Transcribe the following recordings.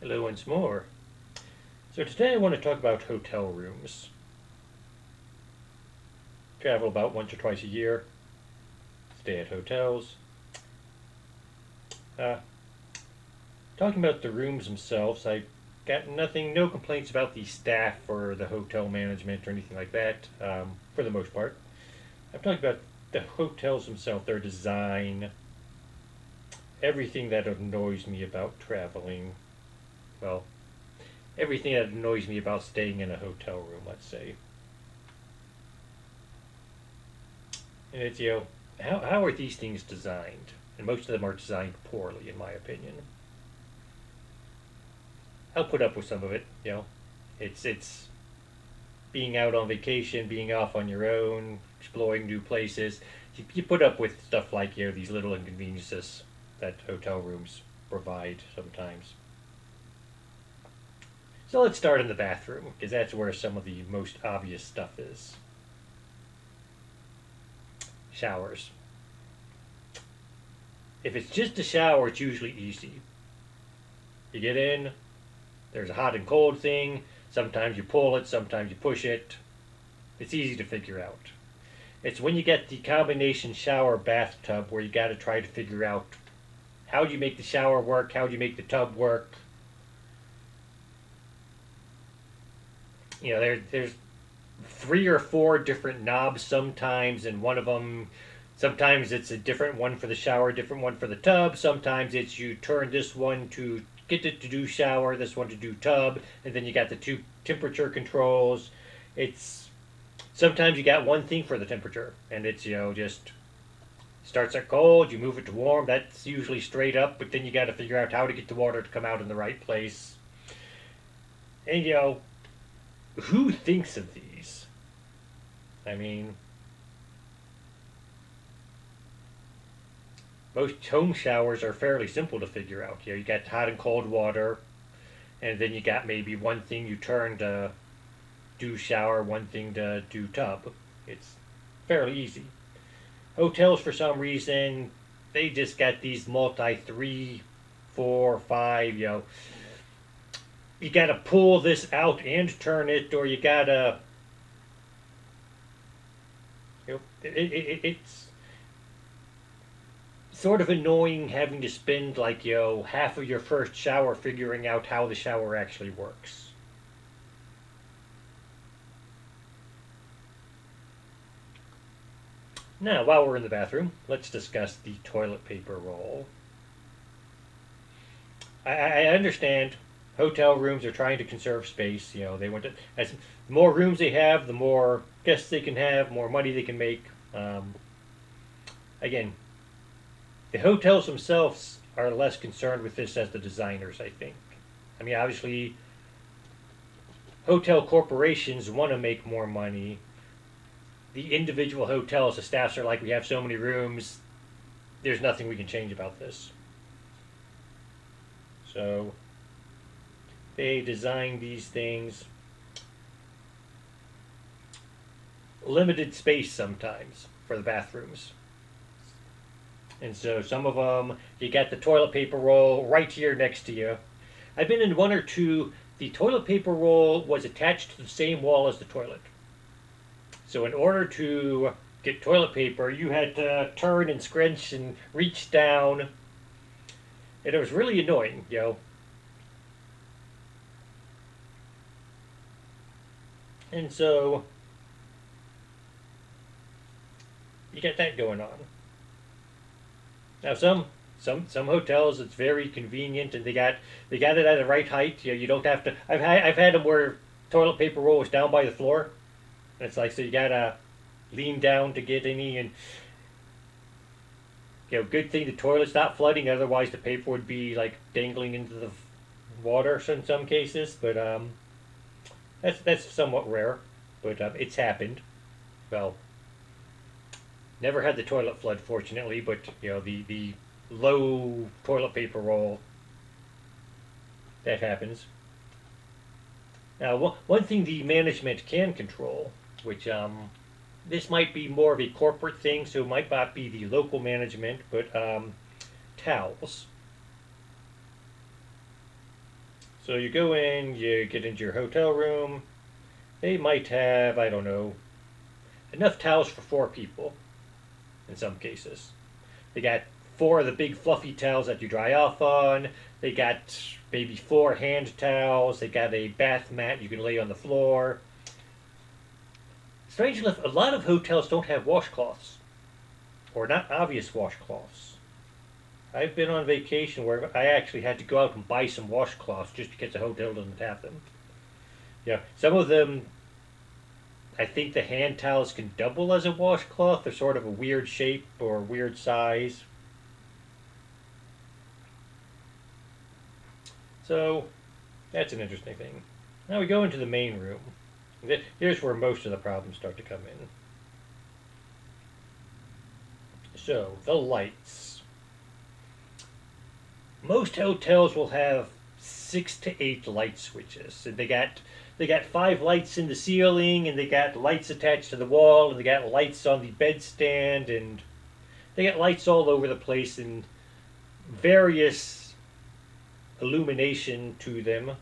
Hello once more. So today I want to talk about hotel rooms. Travel about once or twice a year, stay at hotels. Uh, Talking about the rooms themselves, I got no complaints about the staff or the hotel management or anything like that, for the most part. I'm talking about the hotels themselves, their design, everything that annoys me about traveling. Well, everything that annoys me about staying in a hotel room, let's say. And it's, how are these things designed? And most of them are designed poorly, in my opinion. I'll put up with some of it. It's being out on vacation, being off on your own, exploring new places. You put up with stuff like these little inconveniences that hotel rooms provide sometimes. So let's start in the bathroom because that's where some of the most obvious stuff is. Showers. If it's just a shower, it's usually easy. You get in, there's a hot and cold thing. Sometimes you pull it, sometimes you push it. It's easy to figure out. It's when you get the combination shower bathtub where you got to try to figure out how do you make the shower work, how do you make the tub work. There's three or four different knobs sometimes, and one of them, sometimes it's a different one for the shower, different one for the tub. Sometimes it's you turn this one to get it to do shower, this one to do tub, and then you got the two temperature controls. It's sometimes you got one thing for the temperature, and it's just starts at cold, you move it to warm. That's usually straight up, but then you got to figure out how to get the water to come out in the right place. And who thinks of these? I mean, most home showers are fairly simple to figure out. You got hot and cold water, and then you got maybe one thing you turn to do shower, one thing to do tub. It's fairly easy. Hotels, for some reason, they just got these multi three, four, five. You got to pull this out and turn it, or you gotta. It's sort of annoying having to spend like half of your first shower figuring out how the shower actually works. Now, while we're in the bathroom, let's discuss the toilet paper roll. I understand hotel rooms are trying to conserve space. They want to as the more rooms they have, the more guests they can have, more money they can make. Again, the hotels themselves are less concerned with this as the designers. I think. I mean, obviously, hotel corporations want to make more money. The individual hotels, the staffs are like, we have so many rooms. There's nothing we can change about this. So they design these things limited space sometimes for the bathrooms. And so some of them, you got the toilet paper roll right here next to you. I've been in one or two, the toilet paper roll was attached to the same wall as the toilet. So in order to get toilet paper, you had to turn and scrunch and reach down. And it was really annoying. And so you get that going on. Now some hotels it's very convenient and they got it at the right height. You don't have to. I've had them where toilet paper roll was down by the floor, and it's like so you gotta lean down to get any and good thing the toilet's not flooding. Otherwise the paper would be like dangling into the water in some cases. But that's somewhat rare, but it's happened. Well, never had the toilet flood, fortunately, but the low toilet paper roll that happens. Now, one thing the management can control, which this might be more of a corporate thing, so it might not be the local management, but towels. So you go in, you get into your hotel room. They might have, I don't know, enough towels for 4 people in some cases. They got 4 of the big fluffy towels that you dry off on. They got maybe 4 hand towels. They got a bath mat you can lay on the floor. Strangely enough, a lot of hotels don't have washcloths, or not obvious washcloths. I've been on vacation where I actually had to go out and buy some washcloths just because the hotel doesn't have them. Yeah, some of them, I think the hand towels can double as a washcloth. They're sort of a weird shape or weird size. So that's an interesting thing. Now we go into the main room. Here's where most of the problems start to come in. So, the lights. Most hotels will have 6 to 8 light switches. They got 5 lights in the ceiling, and they got lights attached to the wall, and they got lights on the bedstand, and they got lights all over the place and various illumination to them.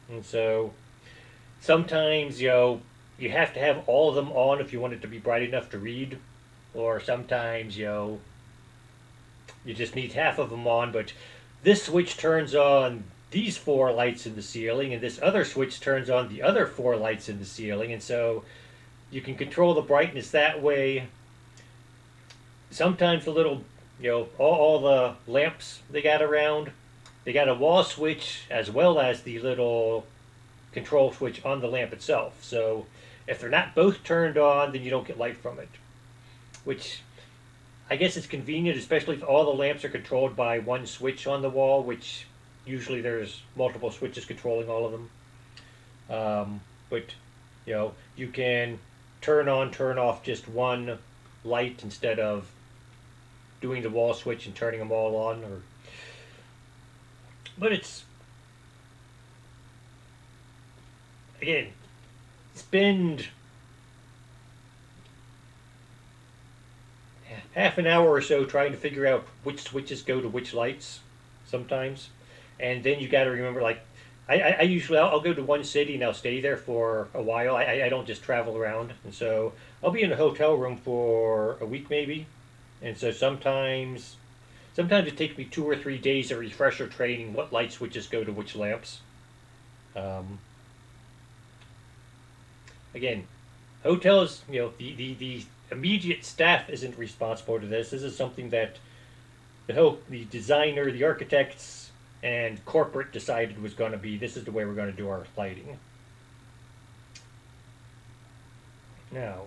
And so sometimes, you have to have all of them on if you want it to be bright enough to read, or sometimes, you just need half of them on, but this switch turns on these 4 lights in the ceiling, and this other switch turns on the other 4 lights in the ceiling, and so you can control the brightness that way. Sometimes the little, all the lamps they got around, they got a wall switch as well as the little control switch on the lamp itself. So if they're not both turned on, then you don't get light from it. Which I guess it's convenient, especially if all the lamps are controlled by one switch on the wall, which usually there's multiple switches controlling all of them. But you can turn on, turn off just one light instead of doing the wall switch and turning them all on. But it's, again, spend half an hour or so trying to figure out which switches go to which lights sometimes, and then you got to remember, like, I usually I'll go to one city and I'll stay there for a while. I don't just travel around, and so I'll be in a hotel room for a week maybe, and so sometimes it takes me 2 or 3 days of refresher training what light switches go to which lamps. Um, Again, hotels, the immediate staff isn't responsible to this. This is something that the designer, the architects, and corporate decided was going to be. This is the way we're going to do our lighting. Now,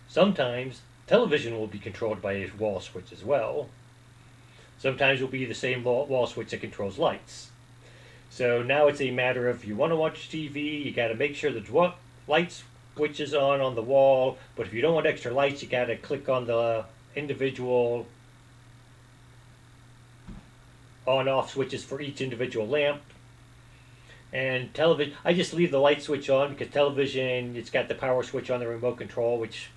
sometimes television will be controlled by a wall switch as well. Sometimes it will be the same wall switch that controls lights. So now it's a matter of, you want to watch TV, you got to make sure the light switch is on the wall. But if you don't want extra lights, you got to click on the individual on-off switches for each individual lamp. And television, I just leave the light switch on because television, it's got the power switch on the remote control, which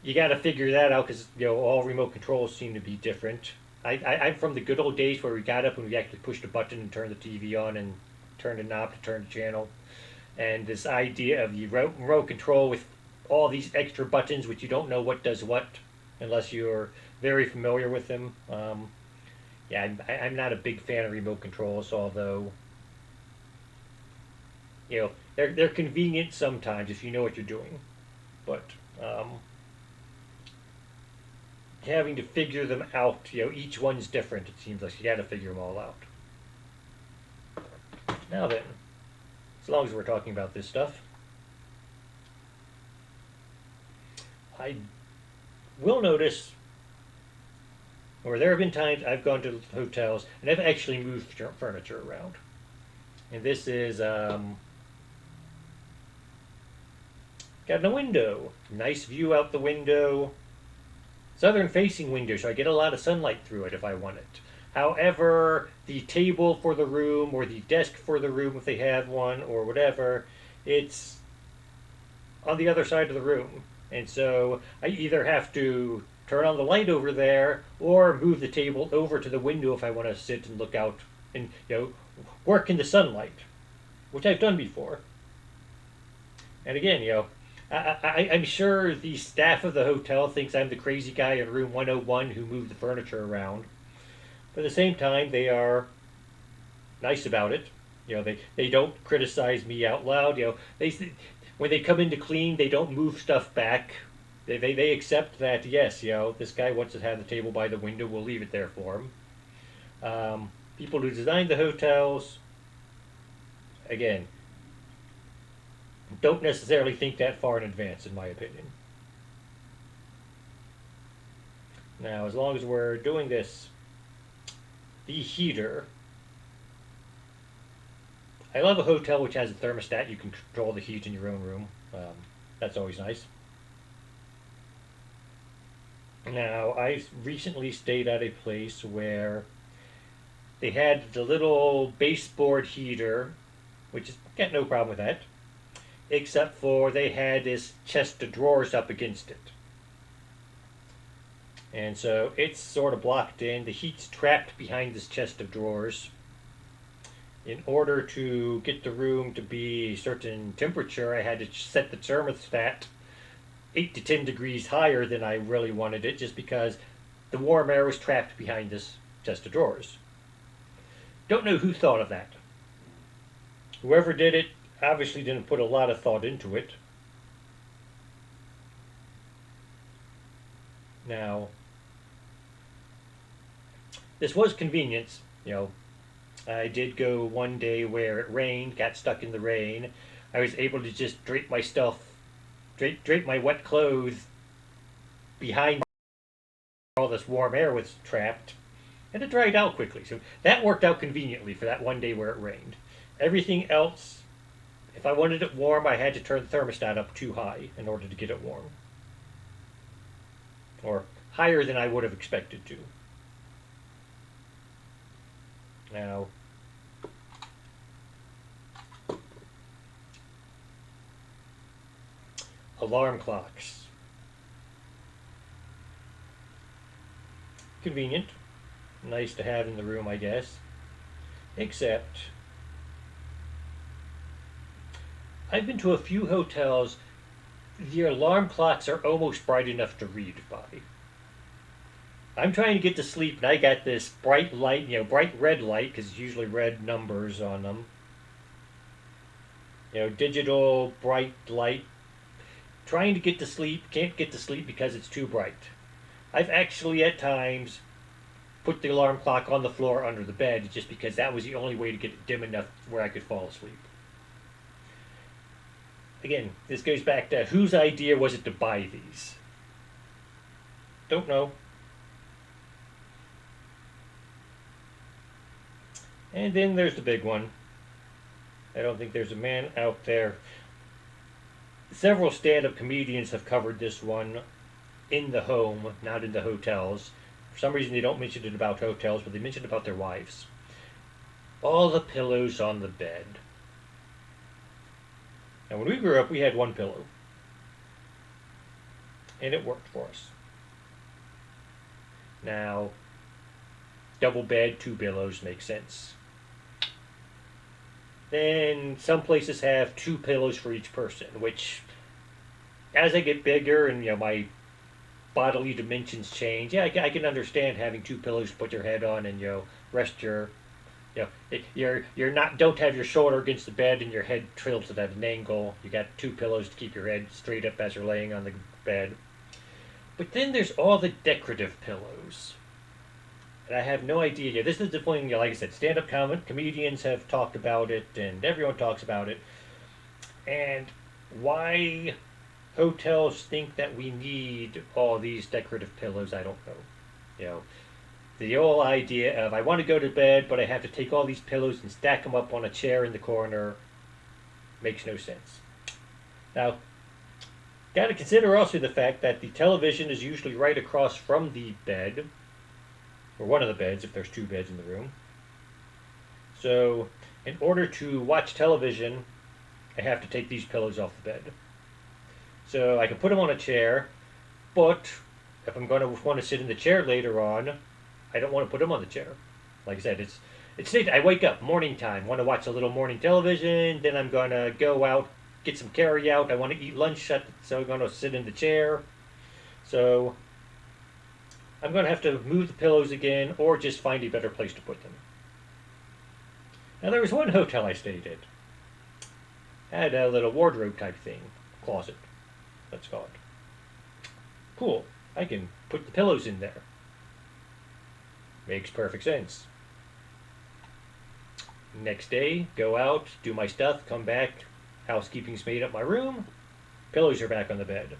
you got to figure that out because all remote controls seem to be different. I'm from the good old days where we got up and we actually pushed a button and turned the TV on and turned a knob to turn the channel. And this idea of the remote control with all these extra buttons, which you don't know what does what unless you're very familiar with them. Yeah, I'm not a big fan of remote controls, although they're convenient sometimes if you know what you're doing. But having to figure them out, each one's different. It seems like you got to figure them all out. Now then, as long as we're talking about this stuff, I will notice, or there have been times I've gone to hotels and I've actually moved furniture around. And this is got a window, nice view out the window. Southern facing window, so I get a lot of sunlight through it if I want it. However, the table for the room or the desk for the room, if they have one or whatever, it's on the other side of the room. And so I either have to turn on the light over there or move the table over to the window if I want to sit and look out and work in the sunlight, which I've done before. And again, I'm sure the staff of the hotel thinks I'm the crazy guy in room 101 who moved the furniture around. But at the same time, they are nice about it. They don't criticize me out loud. They when they come in to clean, they don't move stuff back. They accept that, yes, this guy wants to have the table by the window. We'll leave it there for him. People who designed the hotels, again, don't necessarily think that far in advance, in my opinion. Now, as long as we're doing this, the heater. I love a hotel which has a thermostat. You can control the heat in your own room. That's always nice. Now, I recently stayed at a place where they had the little baseboard heater, which is got no problem with that, except for they had this chest of drawers up against it. And so it's sort of blocked in. The heat's trapped behind this chest of drawers. In order to get the room to be a certain temperature, I had to set the thermostat 8 to 10 degrees higher than I really wanted it, just because the warm air was trapped behind this chest of drawers. Don't know who thought of that. Whoever did it obviously didn't put a lot of thought into it. Now, this was convenience. I did go one day where it rained, got stuck in the rain. I was able to just drape my stuff, drape my wet clothes behind all this warm air was trapped, and it dried out quickly. So that worked out conveniently for that one day where it rained. Everything else, if I wanted it warm, I had to turn the thermostat up too high in order to get it warm. Or higher than I would have expected to. Now, alarm clocks. Convenient. Nice to have in the room, I guess. Except, I've been to a few hotels. The alarm clocks are almost bright enough to read by. I'm trying to get to sleep, and I got this bright light, bright red light, because it's usually red numbers on them. Digital bright light. Trying to get to sleep, can't get to sleep because it's too bright. I've actually at times put the alarm clock on the floor under the bed just because that was the only way to get it dim enough where I could fall asleep. Again, this goes back to whose idea was it to buy these? Don't know. And then there's the big one. I don't think there's a man out there. Several stand-up comedians have covered this one in the home, not in the hotels. For some reason, they don't mention it about hotels, but they mention it about their wives. All the pillows on the bed. Now, when we grew up, we had one pillow. And it worked for us. Now, double bed, 2 pillows makes sense. Then some places have 2 pillows for each person, which, as I get bigger and my bodily dimensions change, I can understand having 2 pillows to put your head on and rest your, you're not don't have your shoulder against the bed and your head tilted at an angle. You got 2 pillows to keep your head straight up as you're laying on the bed. But then there's all the decorative pillows. And I have no idea. This is the thing, like I said, stand-up comedians have talked about it, and everyone talks about it. And why hotels think that we need all these decorative pillows, I don't know. The whole idea of I want to go to bed, but I have to take all these pillows and stack them up on a chair in the corner makes no sense. Now, got to consider also the fact that the television is usually right across from the bed, or one of the beds if there's 2 beds in the room. So, in order to watch television, I have to take these pillows off the bed. So I can put them on a chair, but if I'm going to want to sit in the chair later on, I don't want to put them on the chair. Like I said, it's late. I wake up morning time, want to watch a little morning television. Then I'm going to go out, get some carry out. I want to eat lunch, so I'm going to sit in the chair. So I'm going to have to move the pillows again, or just find a better place to put them. Now there was one hotel I stayed at. Had a little wardrobe type thing, closet, let's call it. Cool. I can put the pillows in there. Makes perfect sense. Next day, go out, do my stuff, come back. Housekeeping's made up my room. Pillows are back on the bed.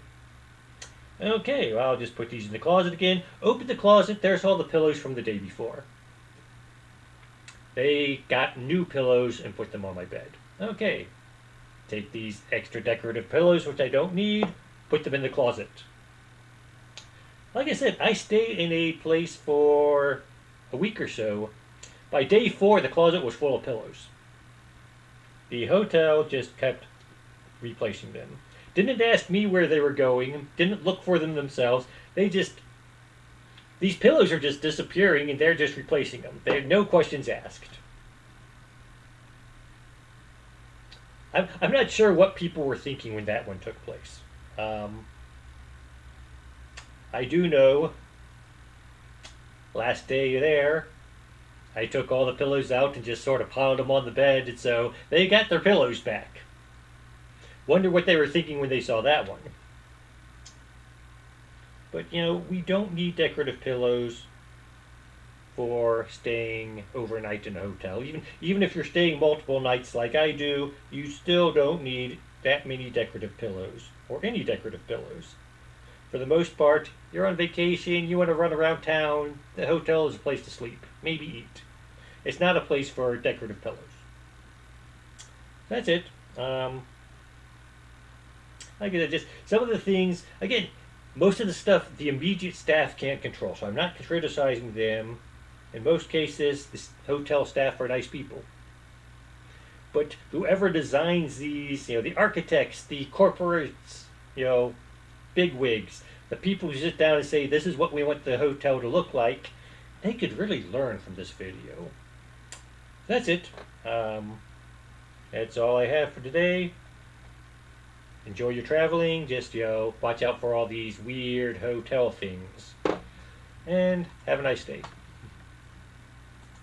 Okay, well, I'll just put these in the closet again. Open the closet, there's all the pillows from the day before. They got new pillows and put them on my bed. Okay, take these extra decorative pillows, which I don't need, put them in the closet. Like I said, I stayed in a place for a week or so. By day 4, the closet was full of pillows. The hotel just kept replacing them. Didn't ask me where they were going, didn't look for them themselves. These pillows are just disappearing and they're just replacing them. They had no questions asked. I'm not sure what people were thinking when that one took place. I do know, last day there, I took all the pillows out and just sort of piled them on the bed, and so they got their pillows back. Wonder what they were thinking when they saw that one. But we don't need decorative pillows for staying overnight in a hotel. Even if you're staying multiple nights like I do, you still don't need that many decorative pillows, or any decorative pillows. For the most part, you're on vacation, you want to run around town, the hotel is a place to sleep, maybe eat. It's not a place for decorative pillows. That's it. Like I said, just some of the things, again, most of the stuff the immediate staff can't control, so I'm not criticizing them. In most cases, the hotel staff are nice people. But whoever designs these, the architects, the corporates, bigwigs, the people who sit down and say, this is what we want the hotel to look like, they could really learn from this video. That's it. That's all I have for today. Enjoy your traveling. Just, watch out for all these weird hotel things. And have a nice day.